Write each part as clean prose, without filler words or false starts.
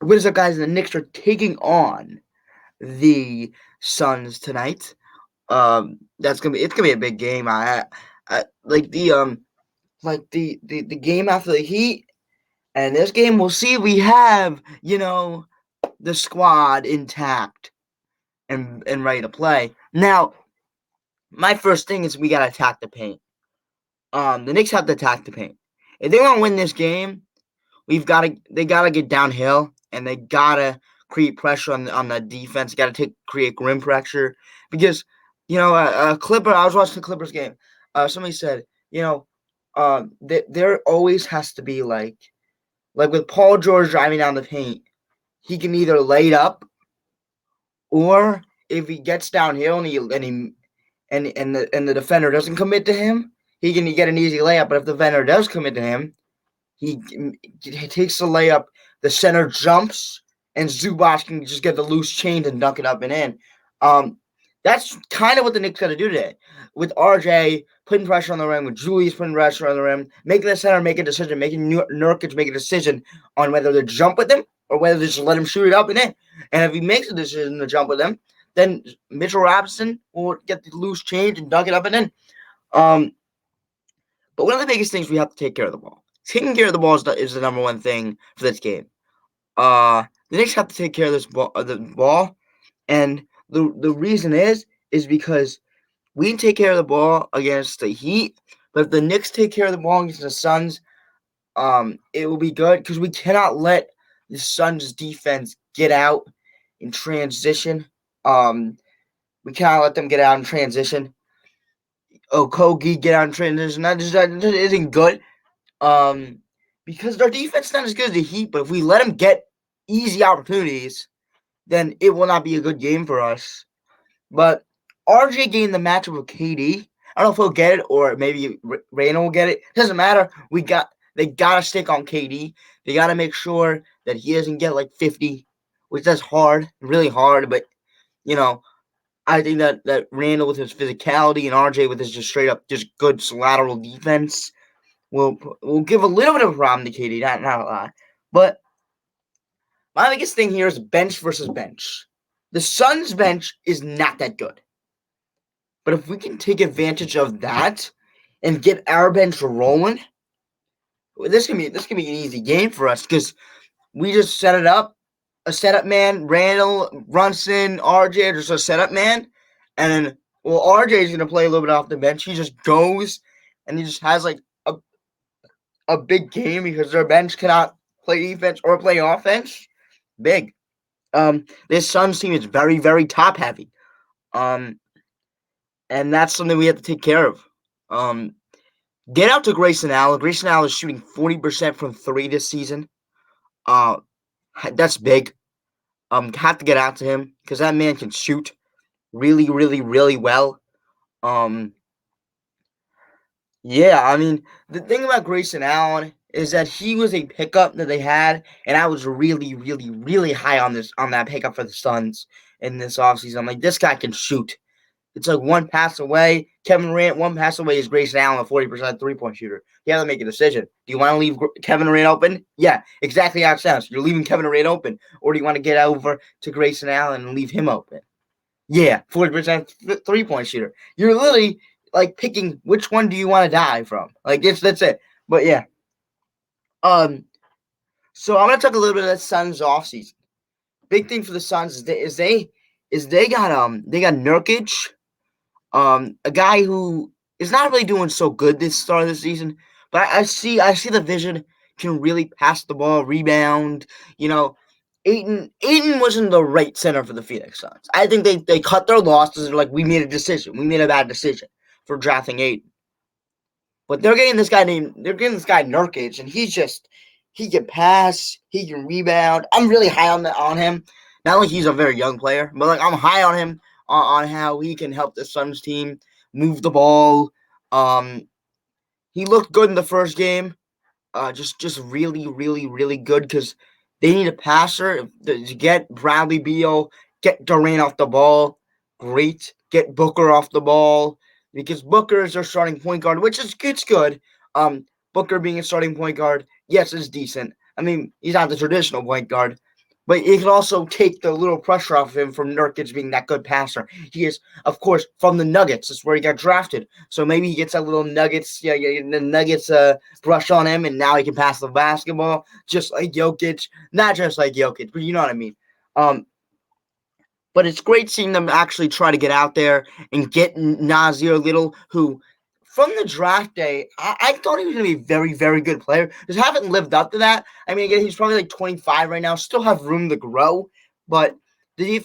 What is up, guys? The Knicks are taking on the Suns tonight. That's gonna be it's gonna be a big game. I like the game after the Heat, and this game we'll see if we have the squad intact and ready to play. Now, my first thing is we gotta attack the paint. The Knicks have to attack the paint. If they want to win this game, they gotta get downhill and they gotta create pressure on the defense. Got to create rim pressure because a Clipper. I was watching the Clippers game. Somebody said there always has to be like with Paul George driving down the paint, he can either lay it up or if he gets downhill and the defender doesn't commit to him, he can get an easy layup. But if the defender does commit to him, he takes the layup, the center jumps, and Zubac can just get the loose change and dunk it up and in. That's kind of what the Knicks got to do today. With RJ putting pressure on the rim, with Julius putting pressure on the rim, making the center make a decision, making Nurkic make a decision on whether to jump with him or whether to just let him shoot it up and in. And if he makes a decision to jump with him, then Mitchell Robinson will get the loose change and dunk it up and in. But one of the biggest things we have to take care of the ball. Taking care of the ball is the number one thing for this game. The Knicks have to take care of the ball, and the reason is because we can take care of the ball against the Heat, but if the Knicks take care of the ball against the Suns, it will be good because we cannot let the Suns defense get out in transition. We cannot let them get out in transition. Kogi get out in transition. That isn't good. Because their defense is not as good as the Heat, but if we let them get easy opportunities, then it will not be a good game for us. But RJ gained the matchup with KD. I don't know if he'll get it or maybe Randall will get it. Doesn't matter. They gotta stick on KD. They gotta make sure that he doesn't get like 50, which is hard, really hard. But I think that Randall with his physicality and RJ with his just straight up just good lateral defense will give a little bit of a problem to KD, not a lot. But my biggest thing here is bench versus bench. The Suns' bench is not that good. But if we can take advantage of that and get our bench rolling, this can be an easy game for us because we just set it up. A setup man, Randall, Brunson, RJ, just a setup man. And then, RJ is going to play a little bit off the bench. He just goes and he just has like a big game because their bench cannot play defense or play offense. Big. This Suns team is very, very top heavy. And that's something we have to take care of. Get out to Grayson Allen. Grayson Allen is shooting 40% from 3 this season. That's big. Have to get out to him because that man can shoot really, really, really well. Yeah, I mean, the thing about Grayson Allen is that he was a pickup that they had, and I was really, really, really high on that pickup for the Suns in this offseason. I'm like, this guy can shoot. It's like one pass away. Kevin Durant, one pass away is Grayson Allen, a 40% three-point shooter. You have to make a decision. Do you want to leave Kevin Durant open? Yeah, exactly how it sounds. You're leaving Kevin Durant open. Or do you want to get over to Grayson Allen and leave him open? Yeah, 40% three-point shooter. You're literally like picking which one do you want to die from. Like that's it. But yeah. So I'm gonna talk a little bit of the Suns offseason. Big thing for the Suns is they got Nurkic, a guy who is not really doing so good this start of the season, but I see the vision, can really pass the ball, rebound. Ayton wasn't the right center for the Phoenix Suns. I think they cut their losses. Like, we made a decision. We made a bad decision for drafting Ayton. But they're getting this guy Nurkic, and he can pass, he can rebound. I'm really high on him. Not like he's a very young player, but like I'm high on him on how he can help the Suns team move the ball. He looked good in the first game. Just really, really, really good because they need a passer to get Bradley Beal, get Durant off the ball. Great. Get Booker off the ball because Booker is their starting point guard, which is it's good. Booker being a starting point guard, yes, is decent. I mean, he's not the traditional point guard, but it can also take the little pressure off of him from Nurkic being that good passer. He is, of course, from the Nuggets. That's where he got drafted. So maybe he gets that little Nuggets, the Nuggets brush on him, and now he can pass the basketball just like Jokic. Not just like Jokic, but you know what I mean. Um, but it's great seeing them actually try to get out there and get Nazir Little, who from the draft day, I thought he was going to be a very, very good player. Just haven't lived up to that. I mean, again, he's probably like 25 right now. Still have room to grow, but the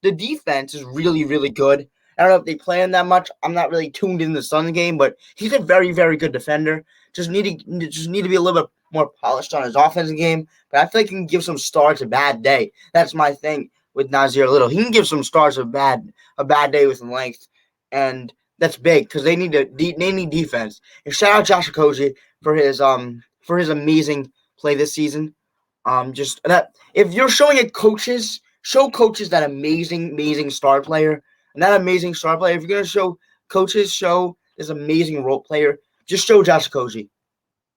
defense is really, really good. I don't know if they play him that much. I'm not really tuned in the Suns game, but he's a very, very good defender. Just need to be a little bit more polished on his offensive game. But I feel like he can give some stars a bad day. That's my thing with Nazir Little. He can give some stars a bad day with length, and that's big because they need defense. And shout out Josh Okogie for his amazing play this season. Just that if you're showing it coaches, show coaches that amazing star player, and that amazing star player. If you're gonna show coaches, show this amazing role player. Just show Josh Okogie.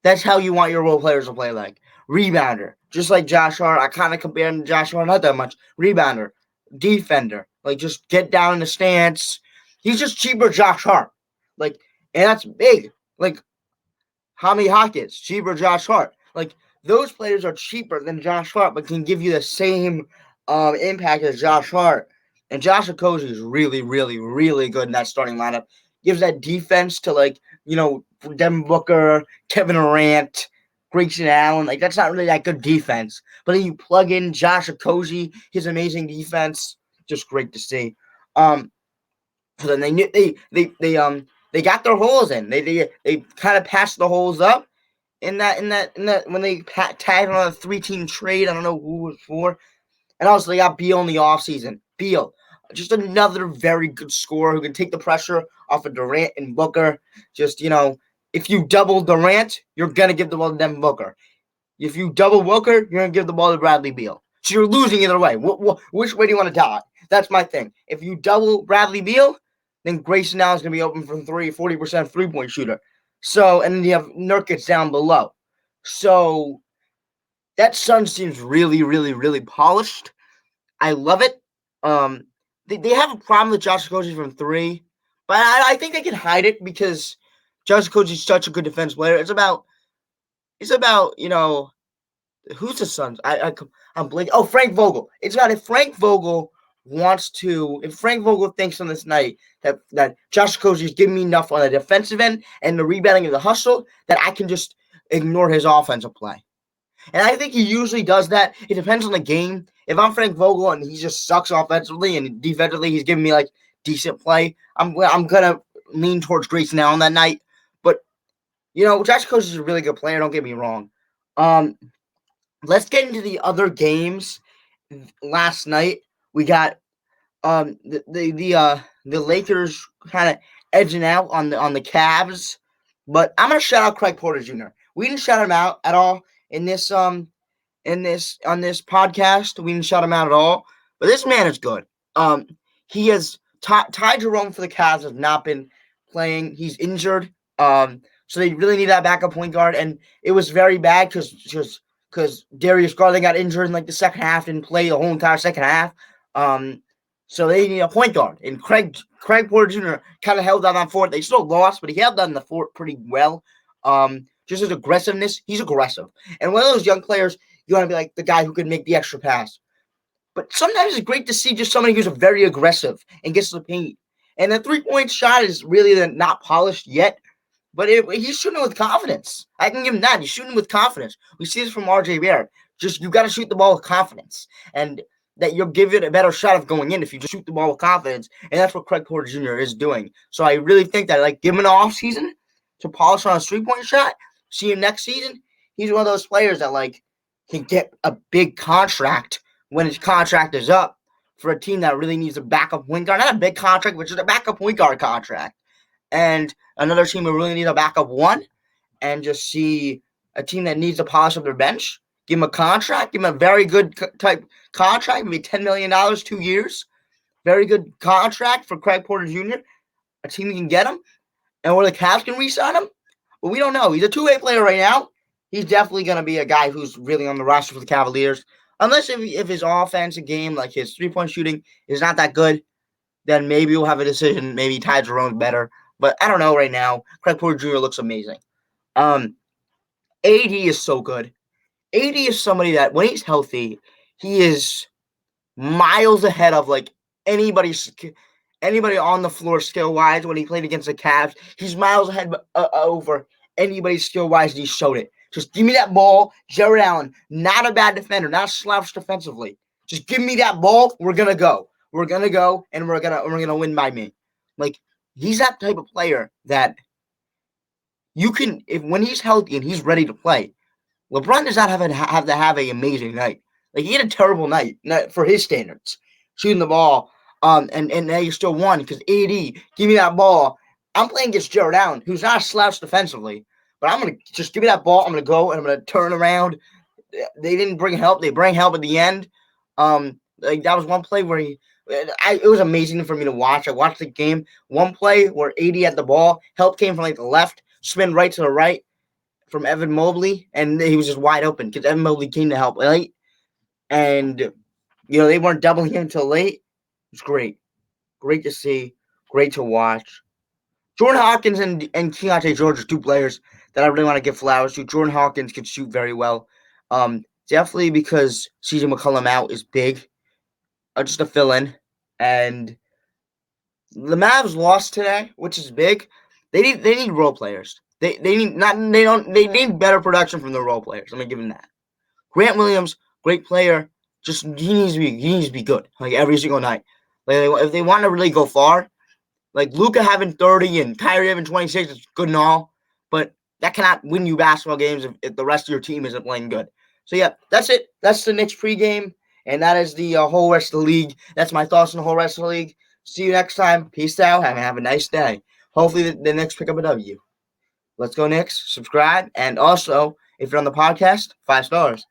That's how you want your role players to play like. Rebounder. Just like Josh Hart. I kind of compare him to Josh Hart, not that much. Rebounder. Defender. Like, just get down in the stance. He's just cheaper Josh Hart. Like, and that's big. Like, Hami Hawkins, cheaper Josh Hart. Like, those players are cheaper than Josh Hart, but can give you the same impact as Josh Hart. And Josh Okogie is really, really, really good in that starting lineup. Gives that defense to, like, Devin Booker, Kevin Durant, Grayson Allen. Like, that's not really that good defense. But then you plug in Josh Okogie, his amazing defense. Just great to see. So then they got their holes in. They kind of passed the holes up in that when they tagged on a 3-team trade. I don't know who it was for. And also they got Beal in the offseason. Beal, just another very good scorer who can take the pressure off of Durant and Booker. Just, if you double Durant, you're gonna give the ball to Devin Booker. If you double Booker, you're gonna give the ball to Bradley Beal. So you're losing either way. Which way do you want to die? That's my thing. If you double Bradley Beal, then Grayson Allen's going to be open from 40% three-point shooter. So, and then you have Nurkic down below. So, that Suns team's really, really, really polished. I love it. They have a problem with Josh Okogie from 3, but I think they can hide it because Josh Okogie's such a good defense player. It's about, who's the Suns? I'm blanking. Oh, Frank Vogel. It's about if Frank Vogel thinks on this night that Josh Okogie is giving me enough on the defensive end and the rebounding and the hustle that I can just ignore his offensive play. And I think he usually does that. It depends on the game. If I'm Frank Vogel and he just sucks offensively and defensively he's giving me like decent play, I'm gonna lean towards Grayson Allen that night. But Josh Okogie is a really good player. Don't get me wrong. Let's get into the other games. Last night we got the Lakers kind of edging out on the Cavs, but I'm gonna shout out Craig Porter Jr. We didn't shout him out at all on this podcast. We didn't shout him out at all, but this man is good. He has Ty Jerome for the Cavs has not been playing. He's injured. So they really need that backup point guard, and it was very bad because Darius Garland got injured in like the second half, didn't play the whole entire second half. So they need a point guard, and Craig Porter Jr. kind of held down that fort. They still lost, but he held down the fort pretty well. Just his aggressiveness, he's aggressive, and one of those young players you want to be like the guy who can make the extra pass. But sometimes it's great to see just somebody who's very aggressive and gets to the paint. And the 3-point shot is really not polished yet. But he's shooting with confidence. I can give him that. He's shooting with confidence. We see this from R.J. Barrett. Just you got to shoot the ball with confidence, and that you'll give it a better shot of going in if you just shoot the ball with confidence. And that's what Craig Porter Jr. is doing. So I really think that give him an off season to polish on a 3-point shot. See him next season. He's one of those players that can get a big contract when his contract is up for a team that really needs a backup point guard. Not a big contract, but just a backup point guard contract. And another team who really needs a backup one, and just see a team that needs to polish up their bench, give him a contract, give him a very good type contract, maybe $10 million, 2 years. Very good contract for Craig Porter Jr., a team that can get him, and where the Cavs can re-sign him. But we don't know. He's a two-way player right now. He's definitely going to be a guy who's really on the roster for the Cavaliers. Unless if his offensive game, like his 3-point shooting, is not that good, then maybe we'll have a decision. Maybe Ty Jerome's better. But I don't know right now. Craig Porter Jr. looks amazing. AD is so good. AD is somebody that when he's healthy, he is miles ahead of like anybody on the floor skill wise. When he played against the Cavs, he's miles ahead over anybody skill wise, and he showed it. Just give me that ball, Jared Allen. Not a bad defender, not a slouch defensively. Just give me that ball. We're gonna go. We're gonna go, and we're gonna win by me. Like he's that type of player that you can, if when he's healthy and he's ready to play. LeBron does not have to have an amazing night. Like he had a terrible night for his standards, shooting the ball. And now you still won because AD, give me that ball. I'm playing against Jared Allen, who's not a slouch defensively, but I'm gonna just give me that ball. I'm gonna go and I'm gonna turn around. They didn't bring help. They bring help at the end. Like that was one play where it was amazing for me to watch. I watched the game. One play where AD had the ball, help came from like the left, spin right to the right from Evan Mobley, and he was just wide open because Evan Mobley came to help late, and they weren't doubling him until late. It was great to see, great to watch. Jordan Hawkins and Keontae George are two players that I really want to give flowers to. Jordan Hawkins can shoot very well, definitely because CJ McCollum out is big, just to fill in, and the Mavs lost today, which is big. They need role players. They need better production from the role players. I'm gonna give them that. Grant Williams, great player. Just he needs to be good like every single night. Like if they want to really go far, like Luka having 30 and Kyrie having 26 is good and all, but that cannot win you basketball games if the rest of your team isn't playing good. So yeah, that's it. That's the Knicks pregame, and that is the whole rest of the league. That's my thoughts on the whole rest of the league. See you next time. Peace out. Have a nice day. Hopefully the Knicks pick up a W. Let's go Knicks. Subscribe. And also, if you're on the podcast, 5 stars.